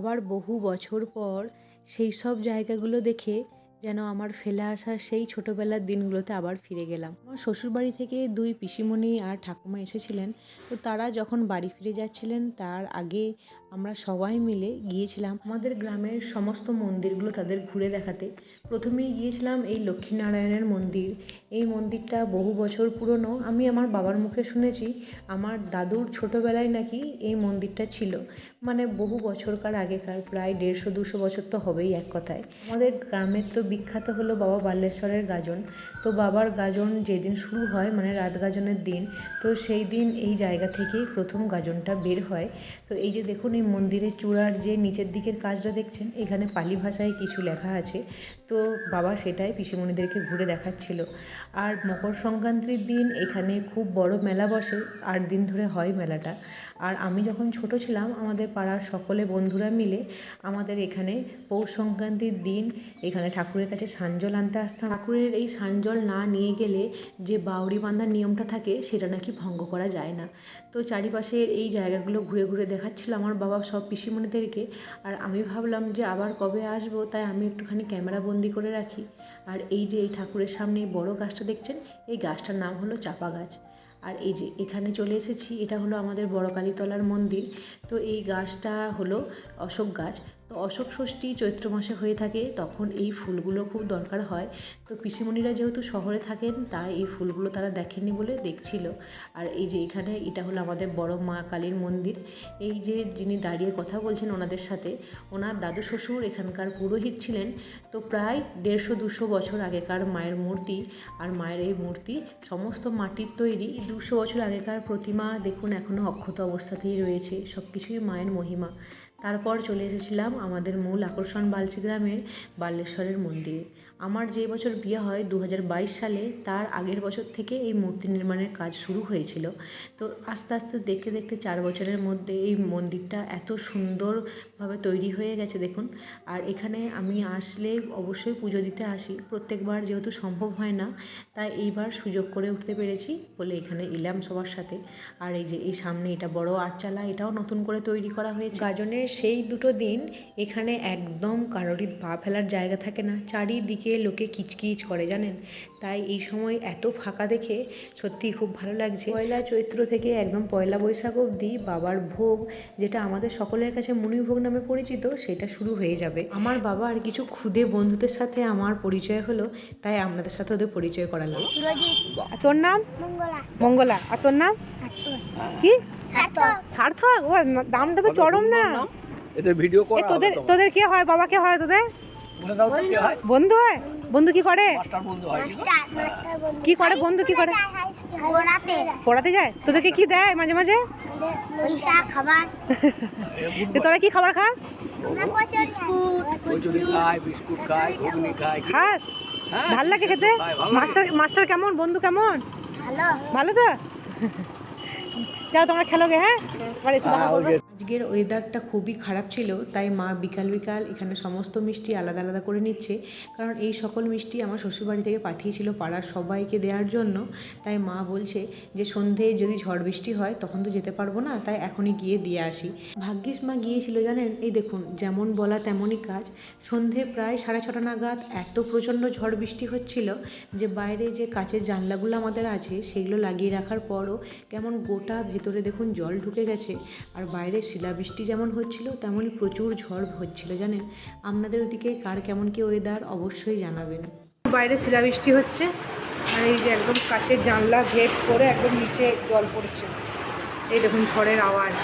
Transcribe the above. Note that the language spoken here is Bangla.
আবার বহু বছর পর সেই সব জায়গাগুলো দেখে যেন আমার ফেলে আসা সেই ছোটোবেলার দিনগুলোতে আবার ফিরে গেলাম। আমার শ্বশুরবাড়ি থেকে 2 পিসিমণি আর ঠাকুমা এসেছিলেন। তো তারা যখন বাড়ি ফিরে যাচ্ছিলেন তার আগে আমরা সবাই মিলে গিয়েছিলাম আমাদের গ্রামের সমস্ত মন্দিরগুলো তাদের ঘুরে দেখাতে। প্রথমেই গিয়েছিলাম এই লক্ষ্মীনারায়ণের মন্দির। এই মন্দিরটা বহু বছর পুরনো। আমি আমার বাবার মুখে শুনেছি আমার দাদুর ছোটোবেলায় নাকি এই মন্দিরটা ছিল, মানে বহু বছরকার আগেকার, প্রায় 150-200 বছর তো হবেই এক কথায়। আমাদের গ্রামের তো বিখ্যাত হলো বাবা বাল্যেশ্বরের গাজন। তো বাবার গাজন যেদিন শুরু হয় মানে রাত গাজনের দিন, তো সেই দিন এই জায়গা থেকেই প্রথম গাজনটা বের হয়। তো এই যে দেখুন এই মন্দিরের চূড়ার যে নিচের দিকের কাজটা দেখছেন, এখানে পালি ভাষায় কিছু লেখা আছে। তো বাবা সেটাই পিসিমণিদেরকে ঘুরে দেখাচ্ছিল। আর মকর সংক্রান্তির দিন এখানে খুব বড় মেলা বসে, 8 দিন ধরে হয় মেলাটা। আর আমি যখন ছোট ছিলাম আমাদের পাড়ার সকলে বন্ধুরা মিলে আমাদের এখানে পৌষ সংক্রান্তির দিন এখানে ঠাকুরের কাছে সানজল আনতে আসতাম। ঠাকুরের এই সানজল না নিয়ে গেলে যে বাউড়ি বাঁধার নিয়মটা থাকে সেটা নাকি ভঙ্গ করা যায় না। তো চারিপাশের এই জায়গাগুলো ঘুরে ঘুরে দেখাচ্ছিল আমার বাবা সব পিসিমণিদেরকে। আর আমি ভাবলাম যে আবার কবে আসবো, তাই আমি একটুখানি ক্যামেরা বন্দি করে রাখি। আর এই যে এই ঠাকুরের সামনে এই বড় গাছটা দেখছেন, এই গাছটার নাম হলো চাপা গাছ। আর এই যে এখানে চলে এসেছি, এটা হলো আমাদের বড় কালীতলার মন্দির। তো এই গাছটা হলো অশোক গাছ। তো অশোক ষষ্ঠী চৈত্র মাসে হয়ে থাকে, তখন এই ফুলগুলো খুব দরকার হয়। তো পিসিমণিরা যেহেতু শহরে থাকেন তাই এই ফুলগুলো তারা দেখেনি বলে দেখছিল। আর এই যে এখানে এটা হলো আমাদের বড় মা কালীর মন্দির। এই যে যিনি দাঁড়িয়ে কথা বলছেন ওনাদের সাথে, ওনার দাদু শ্বশুর এখানকার পুরোহিত ছিলেন। তো প্রায় 150-200 বছর আগেকার মায়ের মূর্তি। আর মায়ের এই মূর্তি সমস্ত মাটির তৈরি। 200 বছর আগেকার প্রতিমা দেখুন এখনও অক্ষত অবস্থাতেই রয়েছে। সব কিছুই মায়ের মহিমা। তারপর চলে এসেছিলাম আমাদের মূল আকর্ষণ বালচি গ্রামের বাল্যেশ্বরের মন্দিরে। আমার যে বছর বিয়ে হয় 2022 সালে, তার আগের বছর থেকে এই মূর্তি নির্মাণের কাজ শুরু হয়েছিল। তো আস্তে আস্তে দেখতে দেখতে 4 বছরের মধ্যে এই মন্দিরটা এত সুন্দরভাবে তৈরি হয়ে গেছে দেখুন। আর এখানে আমি আসলে অবশ্যই পুজো দিতে আসি। প্রত্যেকবার যেহেতু সম্ভব হয় না, তাই এইবার সুযোগ করে উঠতে পেরেছি বলে এখানে এলাম সবার সাথে। আর এই যে এই সামনে এটা বড় আটচালা, এটাও নতুন করে তৈরি করা হয়েছে। গাজনের সেই 2 দিন এখানে একদম কারোরই পা ফেলার জায়গা থাকে না, চারিদিকে লোকে কিচকিচ করে জানেন। তাই এই সময় এত ফাঁকা দেখে সত্যিই খুব ভালো লাগছে। পয়লা চৈত্র থেকে একদম পয়লা বৈশাখ অবধি বাবার ভোগ, যেটা আমাদের সকলের কাছে মুনিভোগ নামে পরিচিত, সেটা শুরু হয়ে যাবে। আমার বাবার কিছু ক্ষুদে বন্ধুদের সাথে আমার পরিচয় হলো, তাই আপনাদের সাথে ওদের পরিচয় করালাম। তোর নাম মঙ্গলা, আর তোর নাম কি? সার্থক। ও দামটা তো চরম না। এটা ভিডিও করা হবে। তোদের কে হয়? বাবা কে হয় তোদের? বন্ধু হয়। বন্ধু কি করে? কি করে বন্ধু? কি করে? পড়াতে যায়। তোদেরকে কি দেয় মাঝে মাঝে? পয়সা, খাবার। তোরা কি খাবার খাস? বিস্কুট খাই, ঘুগনি খাই। খাস? ভাল লাগে খেতে? মাস্টার কেমন? বন্ধু কেমন? ভালো তো? যাও তোমরা খেলো গে। হ্যাঁ, আজকের ওয়েদারটা খুবই খারাপ ছিল, তাই মা বিকাল বিকাল এখানে সমস্ত মিষ্টি আলাদা আলাদা করে নিচ্ছে। কারণ এই সকল মিষ্টি আমার শ্বশুরবাড়ি থেকে পাঠিয়েছিল পাড়ার সবাইকে দেওয়ার জন্য। তাই মা বলছে যে সন্ধে যদি ঝড় বৃষ্টি হয় তখন তো যেতে পারবো না, তাই এখনই গিয়ে দিয়ে আসি। ভাগ্যিস মা গিয়েছিল জানেন। এই দেখুন যেমন বলা তেমনই কাজ। সন্ধে প্রায় 6:30 নাগাদ এত প্রচণ্ড ঝড় বৃষ্টি হচ্ছিল যে বাইরে যে কাচের জানলাগুলো আমাদের আছে সেগুলো লাগিয়ে রাখার পরও কেমন গোটা ভেতরে দেখুন জল ঢুকে গেছে। আর বাইরে শিলাবৃষ্টি যেমন হচ্ছিল তেমনই প্রচুর ঝড় হচ্ছিল জানেন। আপনাদের ওদিকে কার কেমন কি ওয়েদার অবশ্যই জানাবেন। বাইরে শিলাবৃষ্টি হচ্ছে আর এই যে একদম কাচের জানলা ভেদ করে একদম নিচে জল পড়ছে। এই দেখুন ঝড়ের আওয়াজ।